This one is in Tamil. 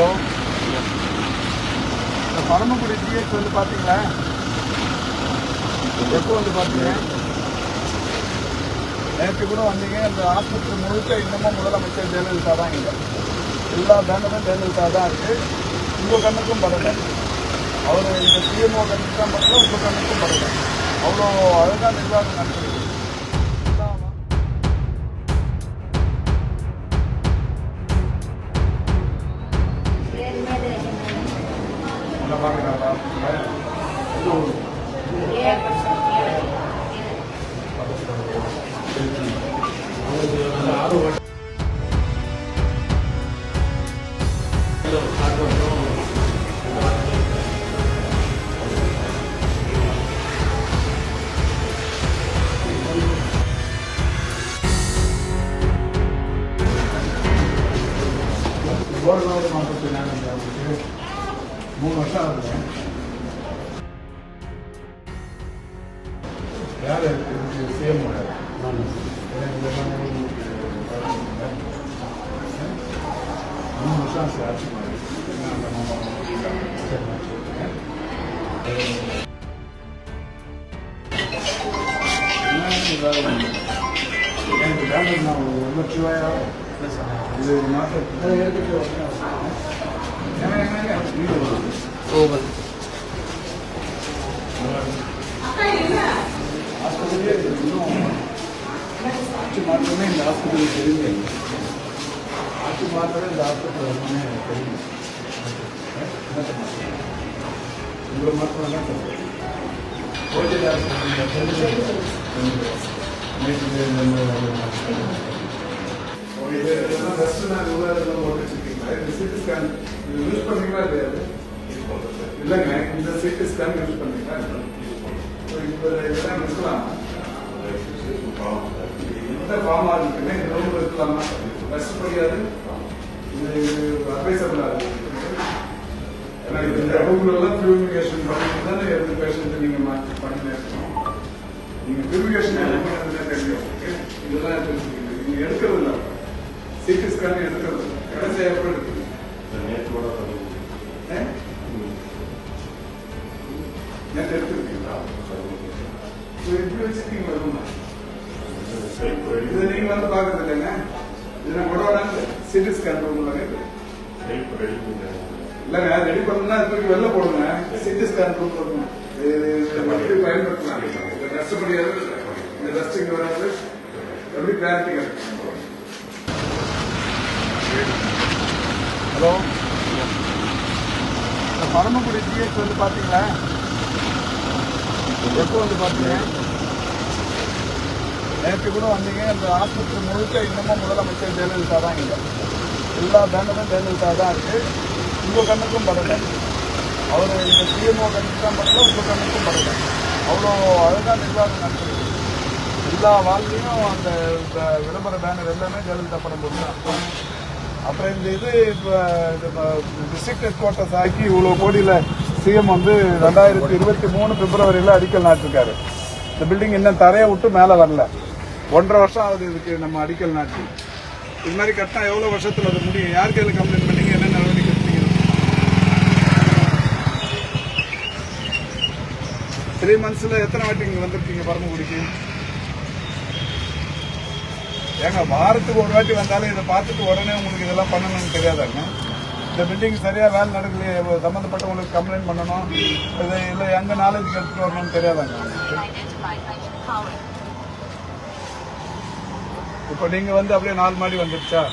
ஹலோ, இந்த பரமக்குடி ஜிஹெச் வந்து பார்த்தீங்களா? எப்போ வந்து பார்த்தீங்க? நேற்று கூட வந்தீங்க. அந்த ஆஸ்பத்திரி முழுக்க இன்னமும் முதலமைச்சர் ஜெயலலிதா தான். இங்கே எல்லா பேனரும் ஜெயலலிதா தான் இருக்குது. உங்கள் கண்ணுக்கும் படலை. அவர் இந்த சிஎம்ஓ கண்ணுக்கு தான் படலை, உங்கள் கண்ணுக்கும் படலை. அவ்வளோ அழகாக நிர்வாகம் நடக்குது. கோடநாடு மாவட்டத்தில் நான் 3 வருஷம் ஆகுது. யார் சிஎம் 3 வருஷம் ஆச்சு ஆட்சி மாதிரி. எனக்கு டேமேஜ் நான் 1 லட்சம் ரூபாயா இது மாதம் எடுத்துட்டு ஆஸ்பத்திரியே இன்னும் ஆட்சி மாற்றமே இந்த ஆஸ்பத்திரி தெரியுது. ஆட்சி மாற்றமே இந்த ஆஸ்பத்திரி வரணுமே தெரியும். உங்களை மாற்றம் தான் சொல்லுங்கள். கோயில் ஆஸ்பத்திரி இதெல்லாம் ஃபஸ்ட்டு நான் விவாதத்தில் போட்டு வச்சுருக்கீங்களா? இந்த சிடி ஸ்கேன் இது யூஸ் பண்ணுறீங்களா இல்லையாது? இல்லைங்க, இந்த சிடி ஸ்கேன் யூஸ் பண்ணுறீங்களா? இப்போ இதெல்லாம் இருக்கலாம். எந்த ஃபார்மாக இருக்குன்னு இந்த ரூமில் இருக்கலாமா? ஃபஸ்ட் முடியாது. இது அட்வைசபிளாக இருக்குது. ஏன்னா இந்த ரூம்லலாம் பியூரிஃபிகேஷன் பண்ணிட்டு தானே எந்த பேஷண்ட்டு நீங்கள் மாற்றி பண்ணினே இருக்கணும். நீங்கள் பியூரிஃபிகேஷன் என்ன பண்ணுறதுனே தெரியும். இதெல்லாம் தெரிஞ்சுக்கிட்டு நீங்கள் எடுக்கிறது இல்லை. சிடி ஸ்கேன் எடுக்கிறது கடைசி எப்படி இருக்குது? நேற்று எடுத்துருக்கீங்களா? எப்படி வச்சுருக்கீங்களா ரூம்? இதை நீங்கள் வந்து பார்க்கறது இல்லைங்க. இது நான் கூட சிடி ஸ்கேன் ரூம் இல்லைங்க. இல்லைங்க, ரெடி பண்ணணும்னா தூக்கி வெளில போடுங்க. சிடி ஸ்கேன் ரூம் போடணும். எப்படி பயன்படுத்தலாம்? இந்த டஸ்ட் முடியாது. இந்த டஸ்ட் இங்கே வராது. எப்படி கிளாரிட்டி கிடைக்கும்? ஹலோ, இந்த பரமக்குடி ஜிஹெச் வந்து பார்த்தீங்களா? எப்போ வந்து பார்த்தீங்க? நேற்று கூட வந்தீங்க. அந்த ஆஸ்பத்திரி முழுக்க இன்னமும் முதலமைச்சர் ஜெயலலிதா தான். இங்கே எல்லா பேனரும் ஜெயலலிதா தான் இருக்குது. உங்கள் கண்ணுக்கும் படலை. அவர் இந்த சிஎம்ஓ கண்ணுக்கு தான் படலை, உங்கள் கண்ணுக்கும் படலை. அவ்வளோ அழகாக நிர்வாகம் நடக்குது. எல்லா வாழ்க்கையும் அந்த விளம்பர பேனர் எல்லாமே ஜெயலலிதா படம் போட்டு. அப்புறம் இந்த இது இப்போ டிஸ்ட்ரிக்ட் ஹெட் குவார்ட்டர்ஸ் ஆக்கி இவ்வளோ கோடியில் சிஎம் வந்து 2023 பிப்ரவரியில் அடிக்கல் நாட்டிருக்காரு. இந்த பில்டிங் இன்னும் தரையை விட்டு மேலே வரல. 1.5 வருஷம் ஆகுது இதுக்கு நம்ம அடிக்கல் நாட்டி. இது மாதிரி கட்டினா எவ்வளோ வருஷத்தில் அது முடியும்? யார் கையில் கம்ப்ளைண்ட் பண்ணீங்க? என்ன நடவடிக்கை எடுத்தீங்க? 3 மந்த்ஸில் எத்தனை வாட்டி இங்கே வந்திருக்கீங்க பரமக்குடிக்கு? ஏங்க, வாரத்துக்கு ஒரு வாட்டி வந்தாலும் இதை பார்த்துட்டு உடனே உங்களுக்கு இதெல்லாம் பண்ணணும்னு தெரியாதாங்க? இந்த பில்டிங் சரியாக வேலை நடக்கலையே, சம்மந்தப்பட்டவங்களுக்கு கம்ப்ளைண்ட் பண்ணணும், இது இல்லை எங்கள் நாலேஜுக்கு எடுத்துகிட்டு வரணும்னு தெரியாதாங்க? இப்போ நீங்கள் வந்து அப்படியே 4 மாடி வந்துடுச்சா?